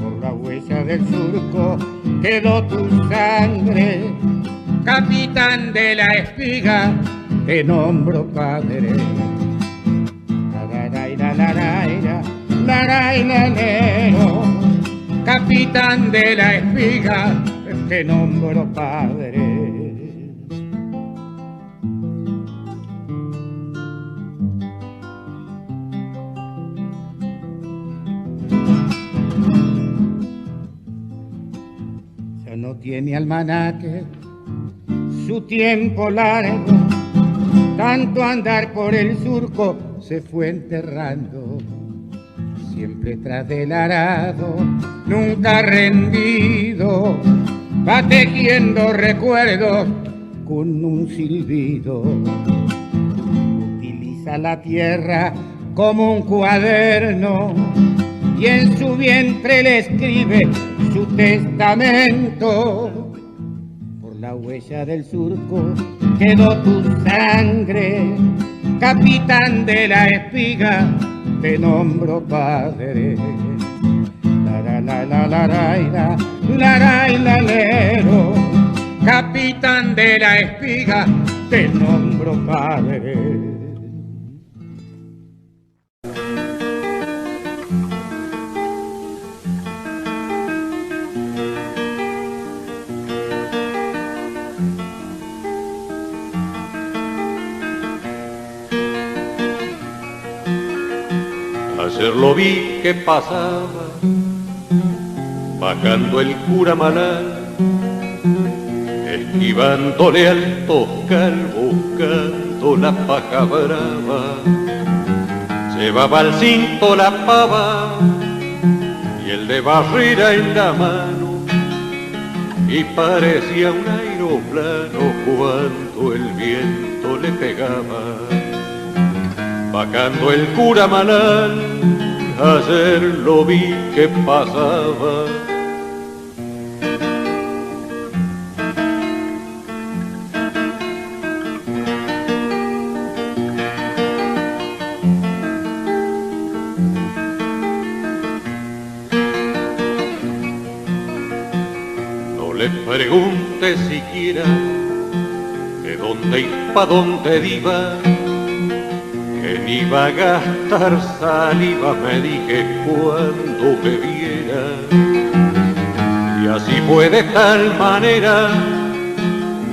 Por la huella del surco quedó tu sangre, capitán de la espiga, te nombro padre. Capitán de la espiga, te nombro padre. Ya no tiene almanaque su tiempo largo, tanto andar por el surco se fue enterrando. Siempre tras del arado, nunca rendido, va tejiendo recuerdos con un silbido. Utiliza la tierra como un cuaderno y en su vientre le escribe su testamento. Por la huella del surco quedó tu sangre, capitán de la espiga, te nombro padre. Lero, capitán de la espiga, te nombro padre. Ayer lo vi que pasaba, bajando el cura Manal, esquivándole al Toscal, buscando la paja brava. Llevaba al cinto la pava y el de barrera en la mano, y parecía un aeroplano cuando el viento le pegaba. Bajando el cura Manal, ayer lo vi que pasaba. No le pregunte siquiera de dónde y pa' dónde iba, que ni iba a gastar saliva, me dije cuando me viera. Y así fue de tal manera,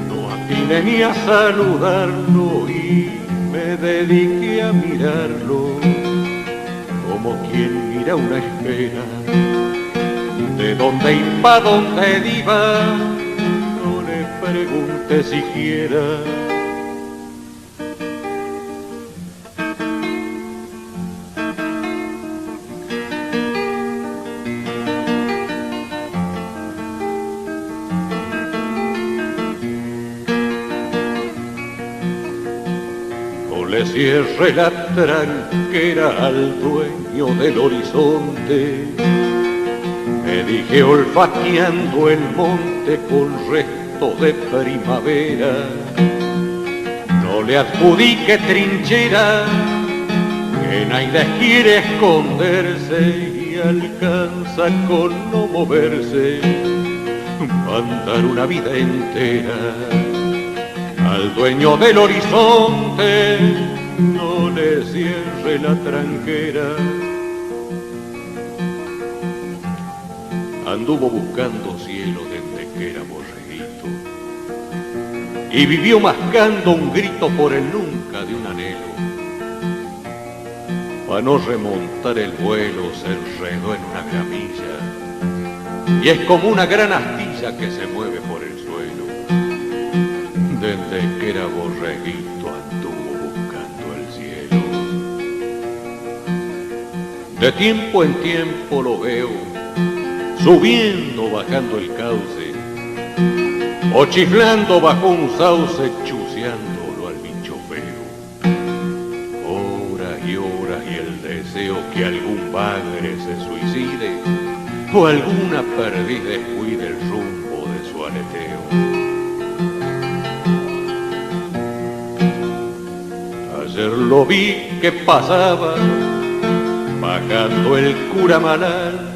no atiné ni a saludarlo y me dediqué a mirarlo como quien mira una espera. De dónde y pa' dónde iba, no le pregunté siquiera. Le cierre la tranquera al dueño del horizonte, me dije olfateando el monte con resto de primavera. No le adjudique trinchera, que nadie quiere esconderse y alcanza con no moverse, andar una vida entera. Al dueño del horizonte no le cierre la tranquera. Anduvo buscando cielo desde que era borreguito, y vivió mascando un grito por el nunca de un anhelo. Para no remontar el vuelo se enredó en una gramilla y es como una gran astilla que se mueve por el suelo. Desde que era borreguito anduvo buscando el cielo. De tiempo en tiempo lo veo subiendo, bajando el cauce, o chiflando bajo un sauce, chuceándolo al bicho feo. Horas y horas y el deseo que algún bagre se suicide, o alguna perdiz descuide el rumbo de su aleteo. Ayer lo vi que pasaba, bajando el Curamalal,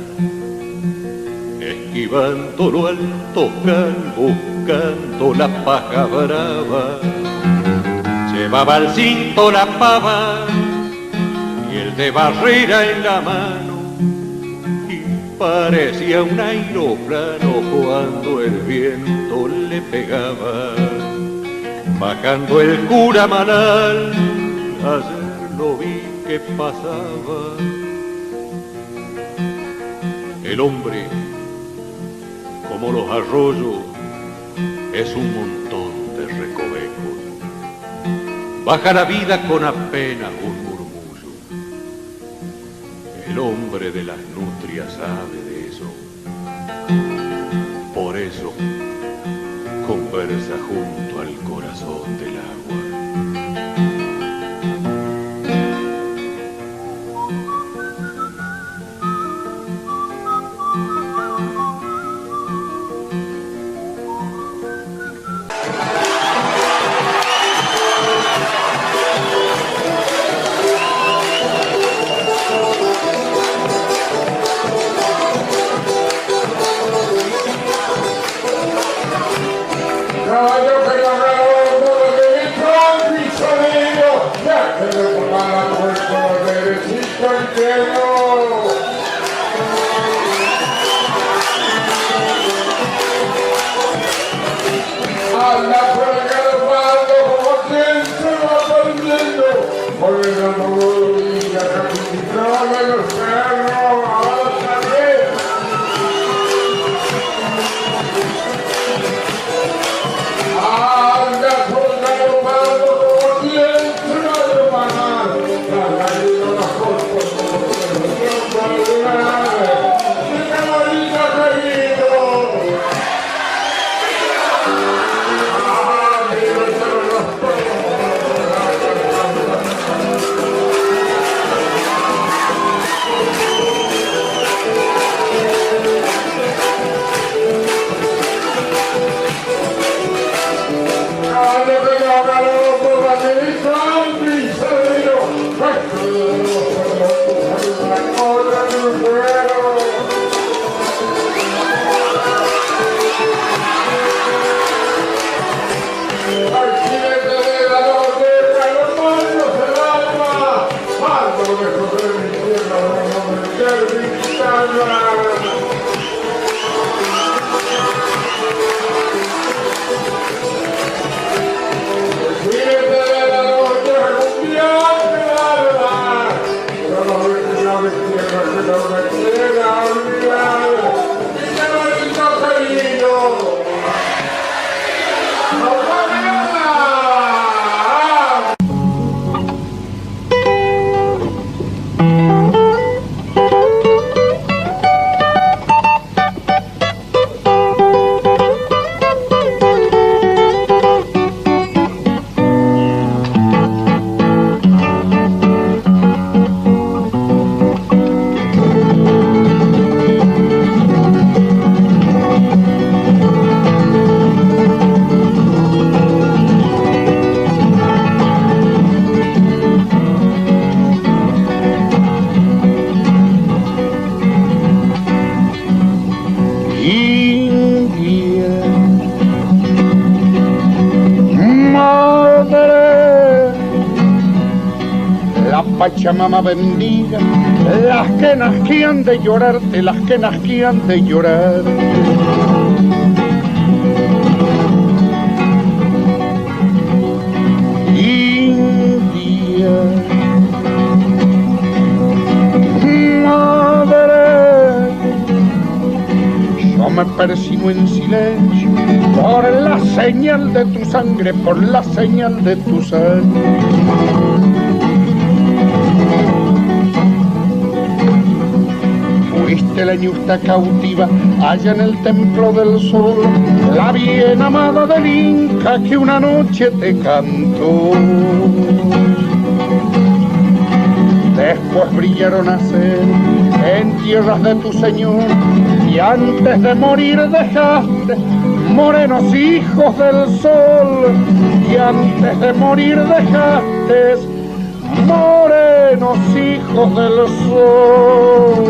esquivando lo alto buscando la paja brava. Llevaba al cinto la pava y el de barrera en la mano, y parecía un aeroplano cuando el viento le pegaba. Bajando el Curamalal, ayer lo vi que pasaba. El hombre, como los arroyos, es un montón de recovecos. Baja la vida con apenas un murmullo. El hombre de las nutrias sabe de eso. Por eso conversa junto al corazón del agua. Pachamama bendiga las que nazquían de llorarte, las que nazquían de llorar. persino en silencio, por la señal de tu sangre, por la señal de tu sangre. Fuiste la ñusta cautiva allá en el templo del sol, la bien amada del Inca que una noche te cantó. Después brillaron a ser en tierras de tu Señor, y antes de morir dejaste morenos hijos del sol, y antes de morir dejaste morenos hijos del sol.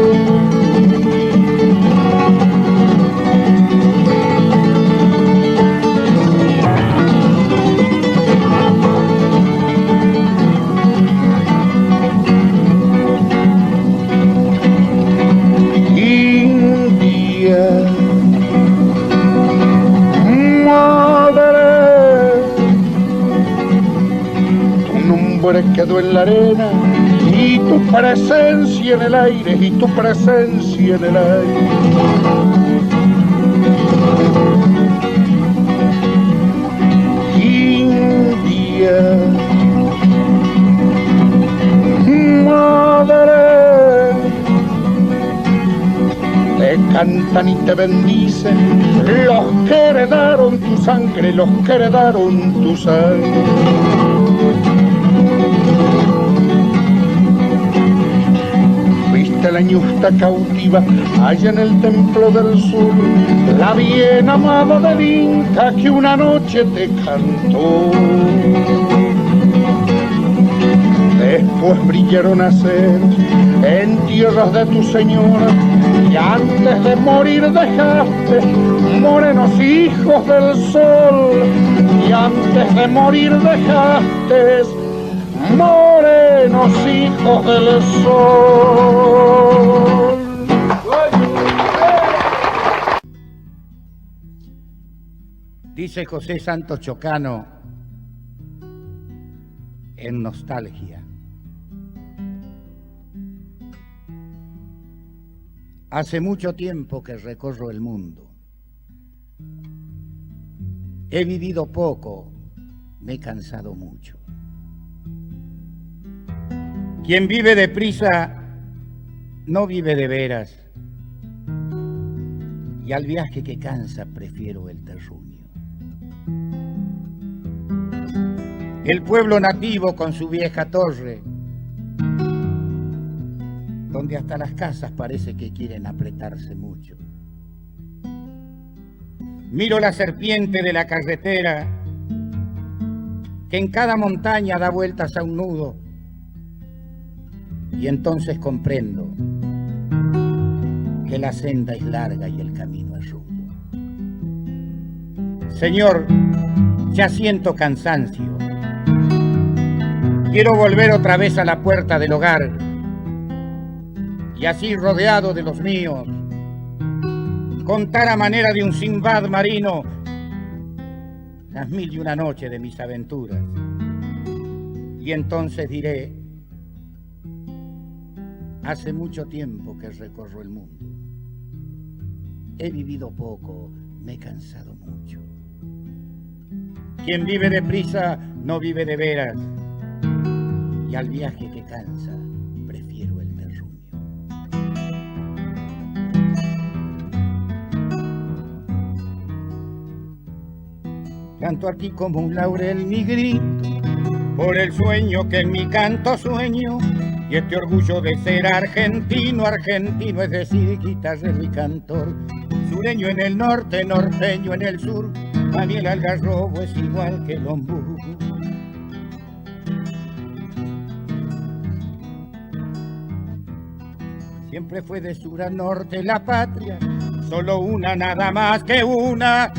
Quedó en la arena y tu presencia en el aire, y tu presencia en el aire. India, madre, te cantan y te bendicen los que heredaron tu sangre, los que heredaron tu sangre. La ñusta cautiva allá en el templo del sur, la bien amada del Inca que una noche te cantó. Después brillaron a ser en tierras de tu Señora, y antes de morir dejaste morenos hijos del sol, y antes de morir dejaste morenos hijos del sol. Dice José Santos Chocano en Nostalgia: hace mucho tiempo que recorro el mundo. He vivido poco, me he cansado mucho. Quien vive deprisa no vive de veras, y al viaje que cansa prefiero el terruño. El pueblo nativo con su vieja torre, donde hasta las casas parece que quieren apretarse mucho. Miro la serpiente de la carretera, que en cada montaña da vueltas a un nudo, y entonces comprendo que la senda es larga y el camino es rudo. Señor, ya siento cansancio. Quiero volver otra vez a la puerta del hogar, y así rodeado de los míos, contar a manera de un Sinbad marino las 1001 noches de mis aventuras. Y entonces diré: hace mucho tiempo que recorro el mundo. He vivido poco, me he cansado mucho. Quien vive deprisa no vive de veras, y al viaje que cansa prefiero el terruño. Canto aquí como un laurel mi grito, por el sueño que en mi canto sueño, y este orgullo de ser argentino, argentino es decir guitarrero y cantor, sureño en el norte, norteño en el sur, a mí el algarrobo es igual que el ombú. Siempre fue de sur a norte la patria, solo una, nada más que una,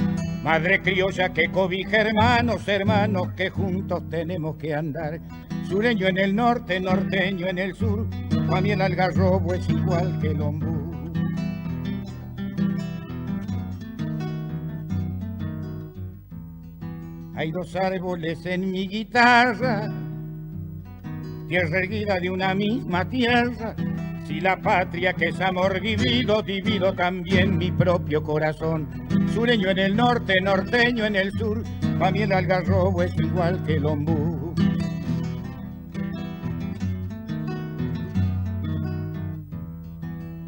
madre criolla que cobija hermanos, hermanos que juntos tenemos que andar. Sureño en el norte, norteño en el sur, para mí el algarrobo es igual que el ombú. Hay dos árboles en mi guitarra, tierra erguida de una misma tierra, Si la patria que es amor divido, divido también mi propio corazón. Sureño en el norte, norteño en el sur, pa' mí el algarrobo es igual que el ombú.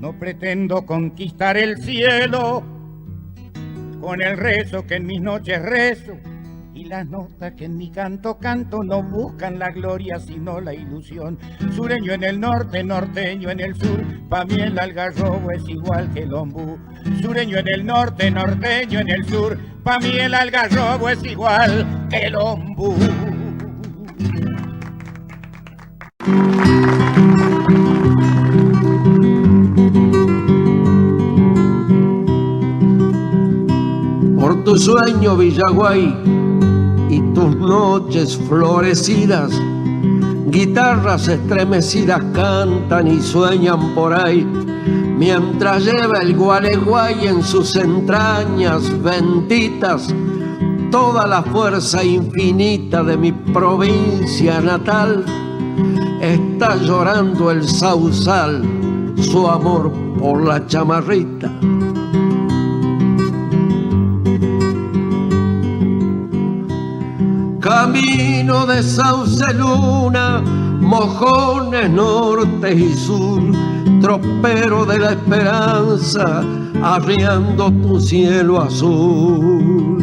No pretendo conquistar el cielo con el rezo que en mis noches rezo, y las notas que en mi canto canto no buscan la gloria sino la ilusión. Sureño en el norte, norteño en el sur, pa' mí el algarrobo es igual que el ombú. Sureño en el norte, norteño en el sur, pa' mí el algarrobo es igual que el ombú. Por tu sueño, Villaguay, y tus noches florecidas, guitarras estremecidas cantan y sueñan por ahí, mientras lleva el Gualeguay en sus entrañas benditas toda la fuerza infinita de mi provincia natal. Está llorando el sausal su amor por la chamarrita. Camino de sauce luna, mojones norte y sur, tropero de la esperanza, arriando tu cielo azul.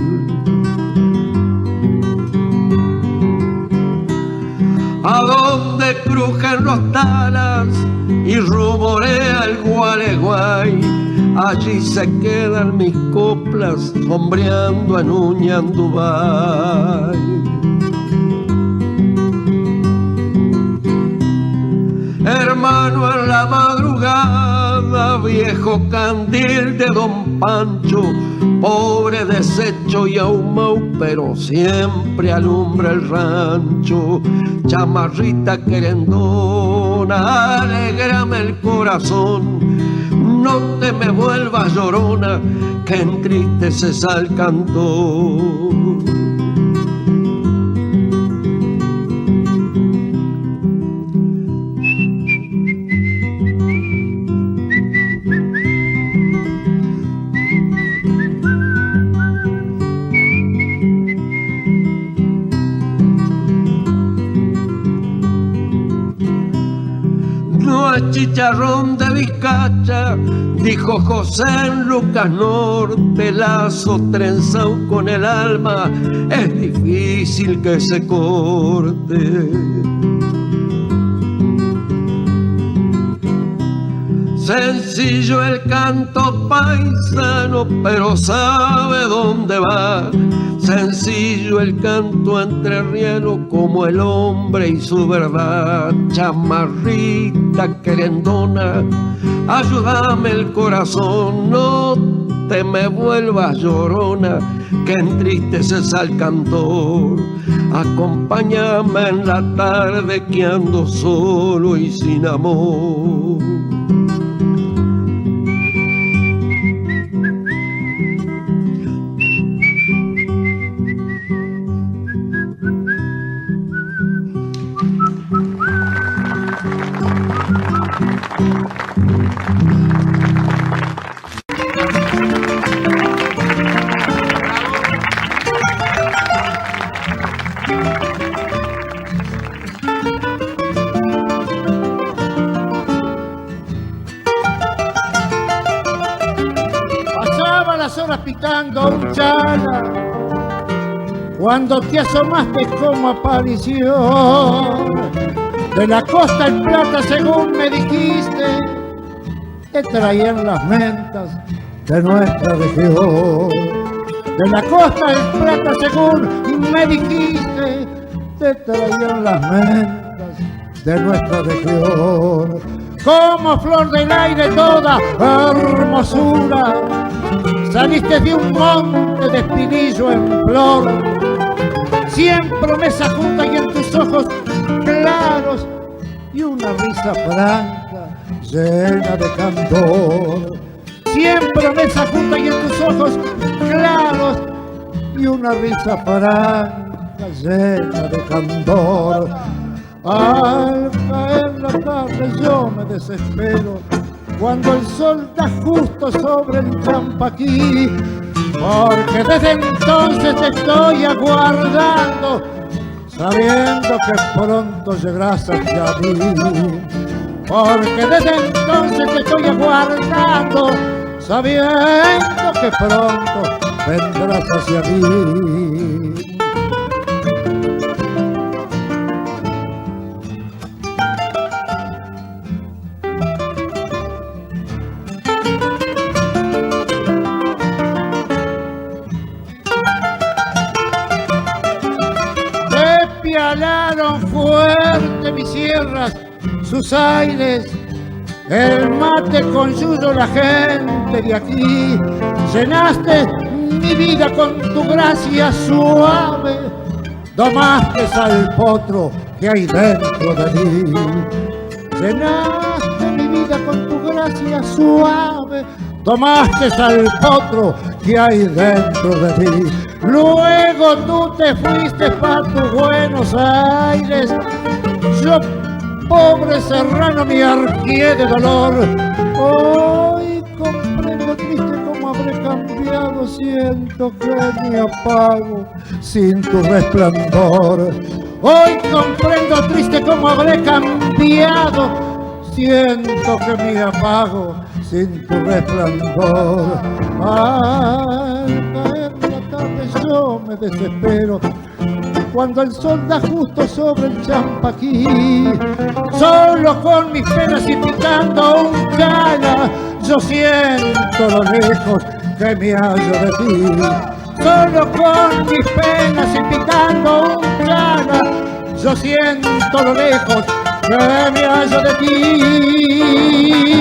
A donde crujen los talas y rumorea el Gualeguay, allí se quedan mis coplas sombreando en Uñandubay. Hermano en la madrugada, viejo candil de Don Pancho, pobre desecho y ahumado, pero siempre alumbra el rancho. Chamarrita querendona, alégrame el corazón, no te me vuelvas llorona, que entristeces al cantor. Chicharrón de Vizcacha, dijo José en Lucas Norte, lazo trenzado con el alma, es difícil que se corte. Sencillo el canto paisano, pero sabe dónde va. Sencillo el canto entrerriano, como el hombre y su verdad. Chamarrita querendona, ayúdame el corazón, no te me vuelvas llorona, que entristeces al cantor. Acompáñame en la tarde que ando solo y sin amor. Un chala, cuando te asomaste como aparición de la costa en plata, según me dijiste, te traían las mentas de nuestra región. De la costa en plata, según me dijiste, te traían las mentas de nuestra región. Como flor del aire toda hermosura, saliste de un monte de espinillo en flor, cien promesas juntas y en tus ojos claros, y una risa franca llena de candor. Cien promesas juntas y en tus ojos claros, y una risa franca llena de candor. Al caer la tarde yo me desespero cuando el sol da justo sobre el champaquí, porque desde entonces te estoy aguardando, sabiendo que pronto llegarás hacia mí. Porque desde entonces te estoy aguardando, sabiendo que pronto vendrás hacia mí. Pialaron fuerte mis sierras, sus aires, el mate con yuyo la gente de aquí. Llenaste mi vida con tu gracia suave, domaste al potro que hay dentro de mí. Llenaste mi vida con tu gracia suave, domaste al potro que hay dentro de mí. Luego tú te fuiste pa' tu Buenos Aires, yo pobre serrano me arqué de dolor. Hoy comprendo triste cómo habré cambiado, siento que me apago sin tu resplandor. Hoy comprendo triste cómo habré cambiado, siento que me apago sin tu resplandor. Al caer la tarde yo me desespero cuando el sol da justo sobre el champaquí. Solo con mis penas y picando un cana, yo siento lo lejos que me hallo de ti. Solo con mis penas y picando un cana, yo siento lo lejos que me hallo de ti.